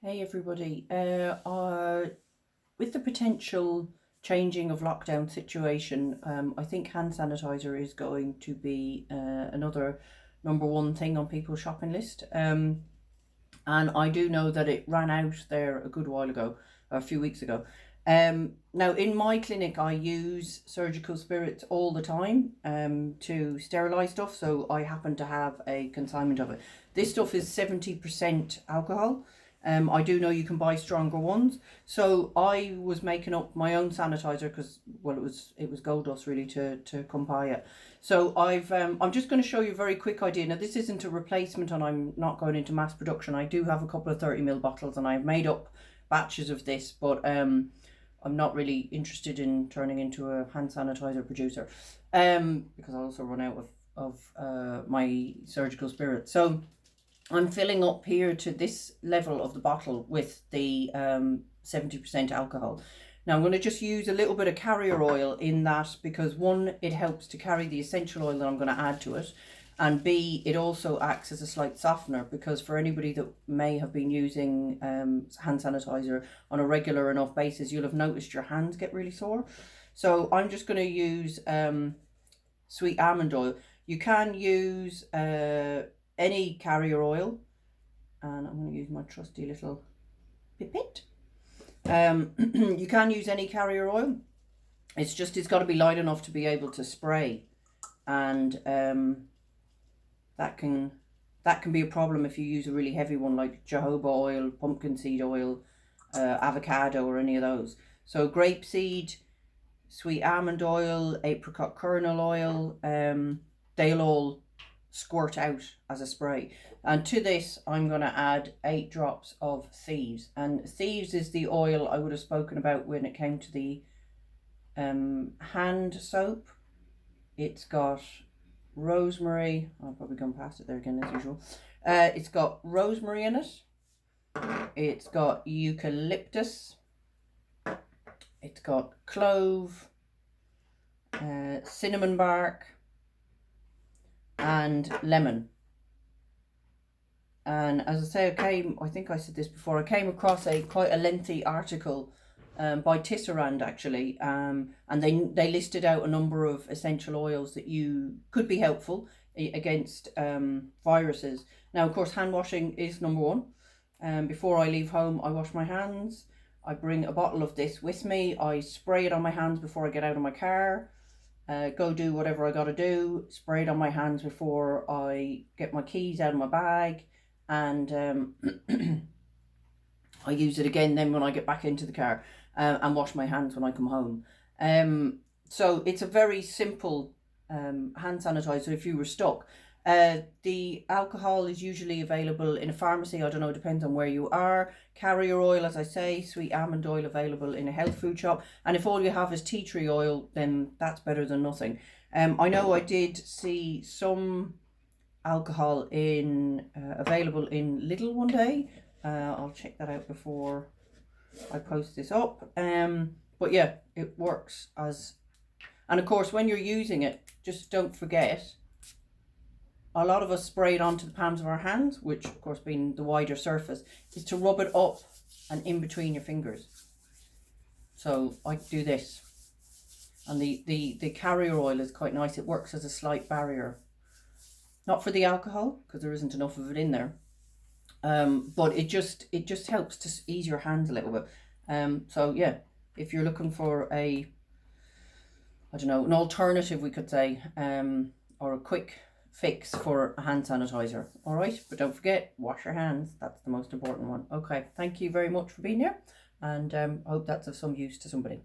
Hey everybody, with the potential changing of lockdown situation, I think hand sanitizer is going to be another number one thing on people's shopping list. And I do know that it ran out there a good while ago, a few weeks ago. Now in my clinic I use surgical spirits all the time to sterilise stuff, so I happen to have a consignment of it. This stuff is 70% alcohol. I do know you can buy stronger ones, so I was making up my own sanitizer because, well, it was gold dust really to come by it. So I'm just going to show you a very quick idea. Now this isn't a replacement, and I'm not going into mass production. I do have a couple of 30ml bottles, and I've made up batches of this, but I'm not really interested in turning into a hand sanitizer producer, because I also run out of my surgical spirit. So I'm filling up here to this level of the bottle with the 70% alcohol. Now I'm going to just use a little bit of carrier oil in that because, one, it helps to carry the essential oil that I'm going to add to it, and B, it also acts as a slight softener, because for anybody that may have been using hand sanitizer on a regular enough basis, you'll have noticed your hands get really sore. So I'm just going to use sweet almond oil. You can use any carrier oil, and I'm going to use my trusty little pipette. You can use any carrier oil. It's got to be light enough to be able to spray, and that can be a problem if you use a really heavy one like jojoba oil, pumpkin seed oil, avocado, or any of those. So grapeseed, sweet almond oil, apricot kernel oil, they'll all squirt out as a spray. And to this I'm going to add 8 drops of Thieves, and Thieves is the oil I would have spoken about when it came to the hand soap. It's got rosemary. I've probably gone past it there again as usual. It's got rosemary in it, it's got eucalyptus, it's got clove, cinnamon bark, and lemon. And as I say, I think I said this before, I came across quite a lengthy article by Tisserand actually, and they listed out a number of essential oils that you could be helpful against viruses. Now of course hand washing is number one. Before I leave home I wash my hands. I bring a bottle of this with me. I spray it on my hands before I get out of my car. Go do whatever I gotta do, spray it on my hands before I get my keys out of my bag, and I use it again then when I get back into the car, and wash my hands when I come home. So it's a very simple hand sanitizer if you were stuck. The alcohol is usually available in a pharmacy. I don't know, it depends on where you are. Carrier oil, as I say, sweet almond oil available in a health food shop. And if all you have is tea tree oil, then that's better than nothing. I know I did see some alcohol available in Lidl one day. I'll check that out before I post this up. But yeah, it works as, and of course when you're using it, just don't forget, a lot of us spray it onto the palms of our hands, which of course being the wider surface, is to rub it up and in between your fingers. So I do this, and the carrier oil is quite nice. It works as a slight barrier, not for the alcohol because there isn't enough of it in there, but it just helps to ease your hands a little bit. So yeah, if you're looking for an alternative, we could say, or a quick fix for a hand sanitizer, all right? But don't forget, wash your hands. That's the most important one. Okay, thank you very much for being here, and I hope that's of some use to somebody.